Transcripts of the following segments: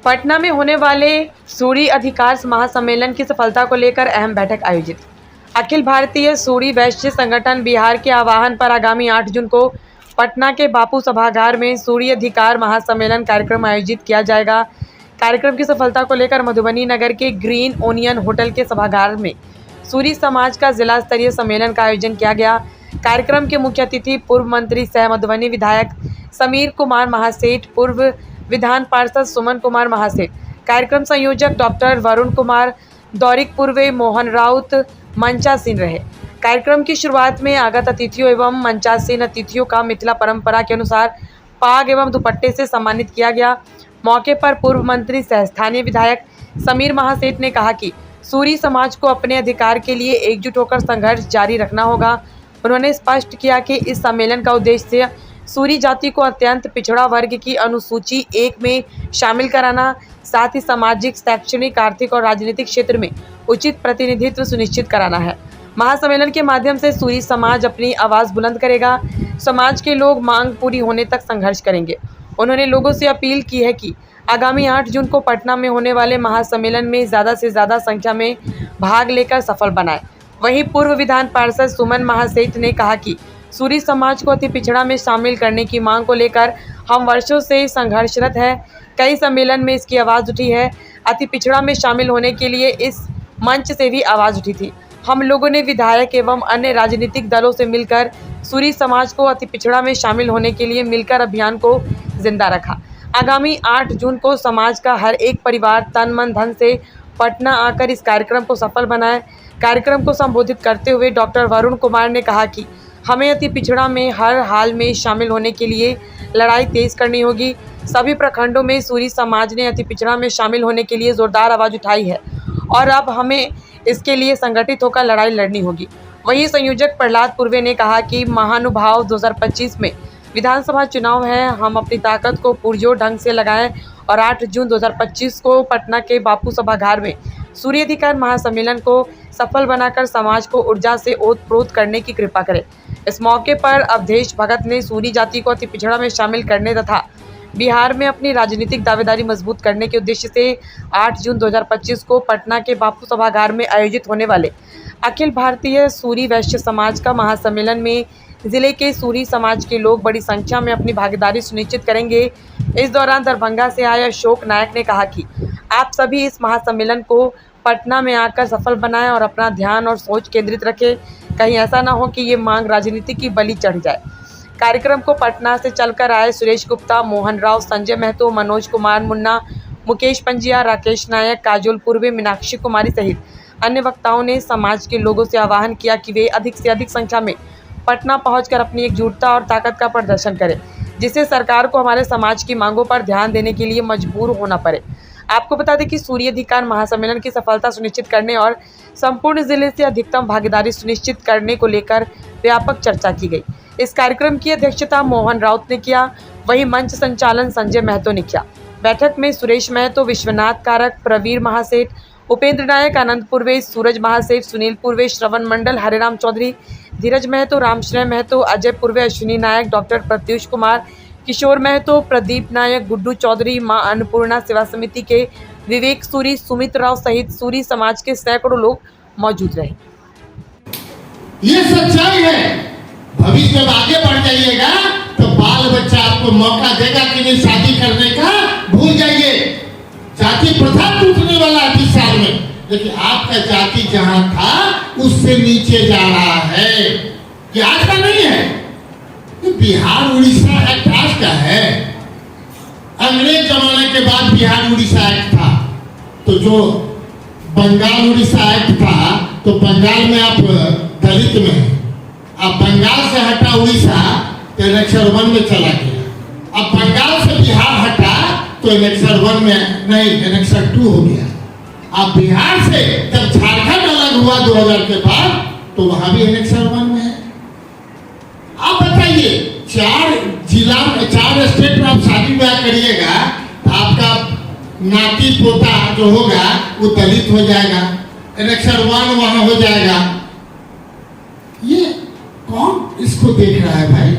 पटना में होने वाले सूरी अधिकार महासम्मेलन की सफलता को लेकर अहम बैठक आयोजित। अखिल भारतीय सूरी वैश्य संगठन बिहार के आह्वान पर आगामी 8 जून को पटना के बापू सभागार में सूरी अधिकार महासम्मेलन कार्यक्रम आयोजित किया जाएगा। कार्यक्रम की सफलता को लेकर मधुबनी नगर के ग्रीन ओनियन होटल के सभागार में सूरी समाज का जिला स्तरीय सम्मेलन का आयोजन किया गया। कार्यक्रम के मुख्य अतिथि पूर्व मंत्री सह मधुबनी विधायक समीर कुमार महासेठ, पूर्व विधान पार्षद सुमन कुमार महासेठ, कार्यक्रम संयोजक डॉक्टर वरुण कुमार, दौरिक पूर्व मोहन राउत मंचासीन रहे। कार्यक्रम की शुरुआत में आगत अतिथियों एवं मंचासीन अतिथियों का मिथिला परंपरा के अनुसार पाग एवं दुपट्टे से सम्मानित किया गया। मौके पर पूर्व मंत्री सह स्थानीय विधायक समीर महासेठ ने कहा कि सूरी समाज को अपने अधिकार के लिए एकजुट होकर संघर्ष जारी रखना होगा। उन्होंने स्पष्ट किया कि इस सम्मेलन का उद्देश्य सूरी जाति को अत्यंत पिछड़ा वर्ग की अनुसूची 1 में शामिल कराना, साथ ही सामाजिक, शैक्षणिक, आर्थिक और राजनीतिक क्षेत्र में उचित प्रतिनिधित्व सुनिश्चित कराना है। महासम्मेलन के माध्यम से सूरी समाज अपनी आवाज़ बुलंद करेगा। समाज के लोग मांग पूरी होने तक संघर्ष करेंगे। उन्होंने लोगों से अपील की है कि आगामी 8 जून को पटना में होने वाले महासम्मेलन में ज़्यादा से ज़्यादा संख्या में भाग लेकर सफल बनाएं। वहीं पूर्व विधान पार्षद सुमन महासेठ ने कहा कि सूरी समाज को अति पिछड़ा में शामिल करने की मांग को लेकर हम वर्षों से संघर्षरत है। कई सम्मेलन में इसकी आवाज़ उठी है। अति पिछड़ा में शामिल होने के लिए इस मंच से भी आवाज़ उठी थी। हम लोगों ने विधायक एवं अन्य राजनीतिक दलों से मिलकर सूरी समाज को अति पिछड़ा में शामिल होने के लिए मिलकर अभियान को जिंदा रखा। आगामी 8 जून को समाज का हर एक परिवार तन मन धन से पटना आकर इस कार्यक्रम को सफल बनाए। कार्यक्रम को संबोधित करते हुए डॉक्टर वरुण कुमार ने कहा कि हमें अति पिछड़ा में हर हाल में शामिल होने के लिए लड़ाई तेज करनी होगी। सभी प्रखंडों में सूरी समाज ने अति पिछड़ा में शामिल होने के लिए जोरदार आवाज़ उठाई है और अब हमें इसके लिए संगठित होकर लड़ाई लड़नी होगी। वहीं संयोजक प्रहलाद पूर्वे ने कहा कि महानुभाव 2025 में विधानसभा चुनाव है, हम अपनी ताकत को पुरजोर ढंग से लगाएं और 8 जून 2025 को पटना के बापू सभागार में सूरी अधिकार महासम्मेलन को सफल बनाकर समाज को ऊर्जा से ओतप्रोत करने की कृपा करें। इस मौके पर अवधेश भगत ने सूरी जाति को अति पिछड़ा में शामिल करने तथा बिहार में अपनी राजनीतिक दावेदारी मजबूत करने के उद्देश्य से 8 जून 2025 को पटना के बापू सभागार में आयोजित होने वाले अखिल भारतीय सूरी वैश्य समाज का महासम्मेलन में जिले के सूरी समाज के लोग बड़ी संख्या में अपनी भागीदारी सुनिश्चित करेंगे। इस दौरान दरभंगा से आए अशोक नायक ने कहा कि आप सभी इस महासम्मेलन को पटना में आकर सफल बनाएं और अपना ध्यान और सोच केंद्रित रखें। कहीं ऐसा ना हो कि ये मांग राजनीति की बलि चढ़ जाए। कार्यक्रम को पटना से चलकर आए सुरेश गुप्ता, मोहन राव, संजय महतो, मनोज कुमार मुन्ना, मुकेश पंजिया, राकेश नायक, काजोल पूर्वे, मीनाक्षी कुमारी सहित अन्य वक्ताओं ने समाज के लोगों से आह्वान किया कि वे अधिक से अधिक संख्या में पटना पहुंचकर अपनी एकजुटता और ताकत का प्रदर्शन करें, जिससे सरकार को हमारे समाज की मांगों पर ध्यान देने के लिए मजबूर होना पड़े। आपको बता दें कि सूरी अधिकार महासम्मेलन की सफलता सुनिश्चित करने और संपूर्ण जिले से अधिकतम भागीदारी सुनिश्चित करने को लेकर व्यापक चर्चा की गई। इस कार्यक्रम की अध्यक्षता मोहन राउत ने किया, वहीं मंच संचालन संजय महतो ने किया। बैठक में सुरेश महतो, विश्वनाथ कारक, प्रवीर महासेठ, उपेंद्र नायक, आनंद पूर्वे, सूरज महासेठ, सुनील पूर्वे, श्रवण मंडल, हरेराम चौधरी, धीरज महतो, रामश्रय महतो, अजय पूर्वे, अश्विनी नायक, डॉक्टर प्रत्युष कुमार, किशोर महतो, प्रदीप नायक, गुड्डू चौधरी, मां अन्नपूर्णा सेवा समिति के विवेक सूरी, सुमित राव सहित सूरी समाज के सैकड़ों लोग मौजूद रहे। ये सच्चाई है। भविष्य में आगे बढ़ जाइएगा तो बाल बच्चा आपको मौका देगा कि नहीं शादी करने का, भूल जाइए। जाति प्रथा टूटने वाला है 20 साल में, लेकिन आपका जाति जहां था उससे नीचे जा रहा है। ये आज का नहीं है, तो बिहार उड़ीसा एक्ट आज का है। अंग्रेज जमाने के बाद बिहार उड़ीसा एक्ट था, तो जो बंगाल उड़ीसा एक्ट था, तो बंगाल में आप दलित में हैं। अब बंगाल से हटा उड़ीसा तो एनेक्सर 1 में चला गया। अब बंगाल से बिहार हटा तो एनेक्सर 1 में नहीं, एनेक्सर 2 हो गया। अब बिहार से जब झारखंड अलग हुआ 2000 के बाद, तो वहां भी एनेक्सर 1 में है। आप बताइए, 4 जिला, 4 स्टेट में आप शादी ब्याह करिएगा तो आपका नाती पोता जो होगा वो दलित हो जाएगा, एनेक्सर 1 वहां हो जाएगा। ये कौन इसको देख रहा है भाई?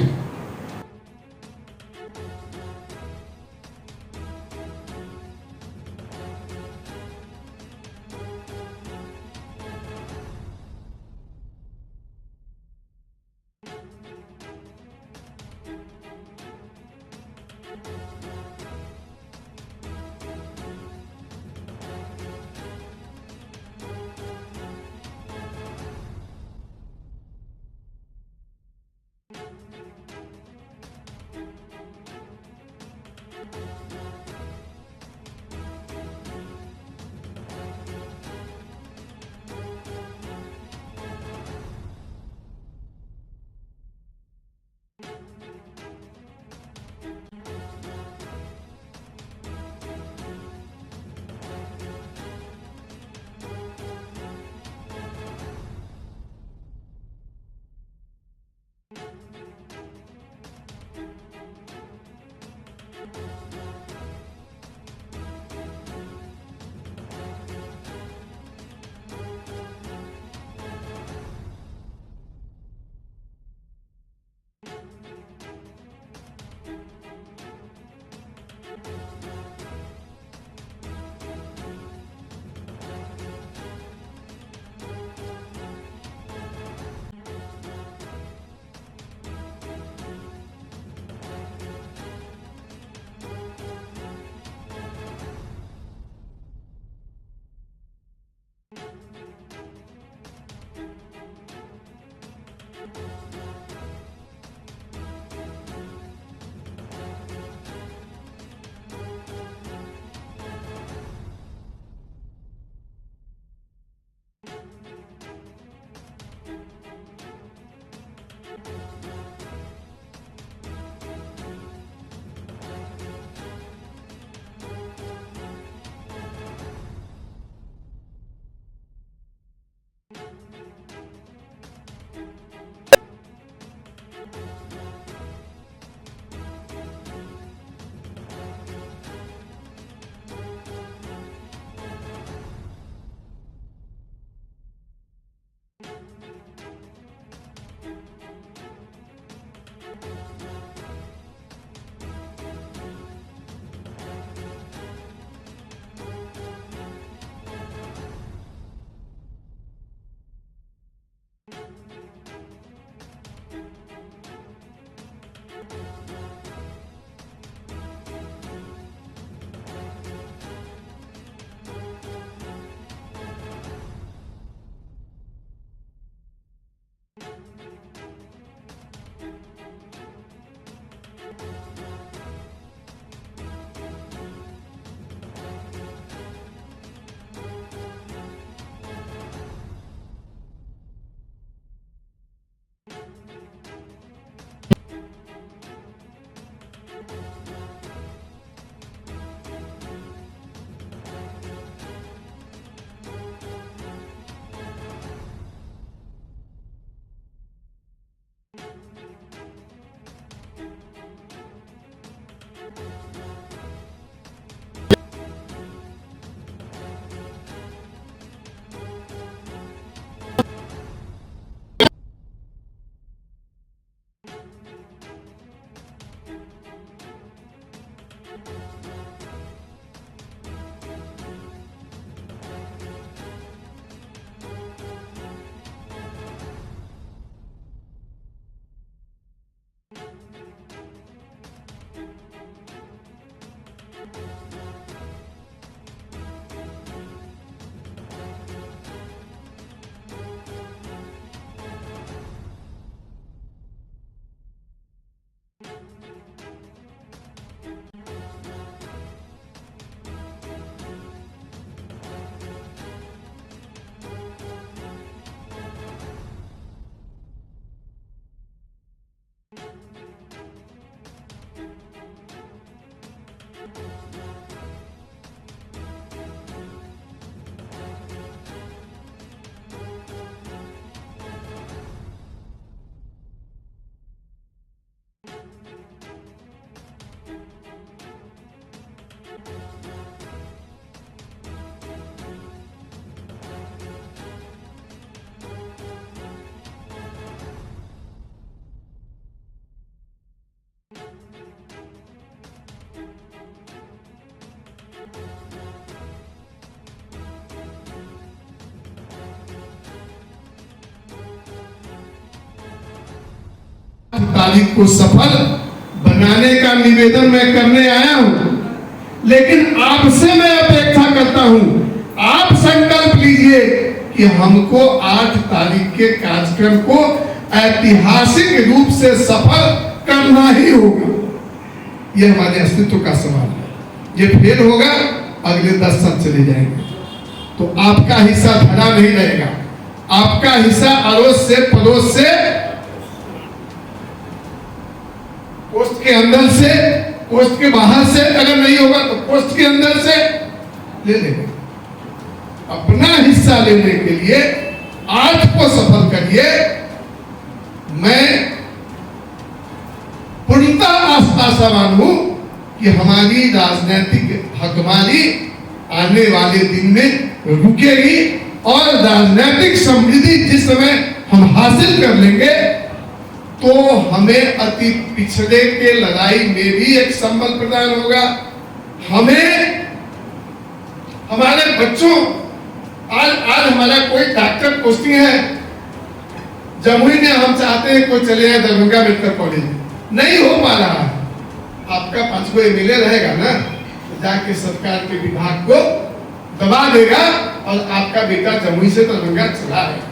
तारीख को सफल बनाने का निवेदन मैं करने आया हूं। लेकिन आपसे मैं अपेक्षा करता हूं, आप संकल्प लीजिए कि हमको 8 तारीख के कार्यक्रम को ऐतिहासिक रूप से सफल करना ही होगा। यह हमारे अस्तित्व का सवाल है। ये फेल होगा, अगले 10 साल चले जाएंगे, तो आपका हिस्सा धरा नहीं रहेगा। आपका हिस्सा अड़ोस से, पड़ोस से, पोस्ट के अंदर से, पोस्ट के बाहर से, अगर नहीं होगा तो पोस्ट के अंदर से ले लेंगे। अपना हिस्सा लेने के लिए 8 को सफल करिए। मैं पूर्णतः आस्थावान हूं कि हमारी राजनीतिक हकमारी आने वाले दिन में रुकेगी और राजनीतिक समृद्धि जिस समय हम हासिल कर लेंगे तो हमें अति पिछड़े के लड़ाई में भी एक संबल प्रदान होगा। हमें हमारे बच्चों, आज हमारा कोई डॉक्टर पोस्टिंग है जमुई में, हम चाहते हैं कोई चले जाए दरभंगा मेडिकल कॉलेज, नहीं हो पा रहा है। आपका 5 को एमएलए रहेगा ना, तो जाके सरकार के विभाग को दबा देगा और आपका बेटा जमुई से दरभंगा चला है।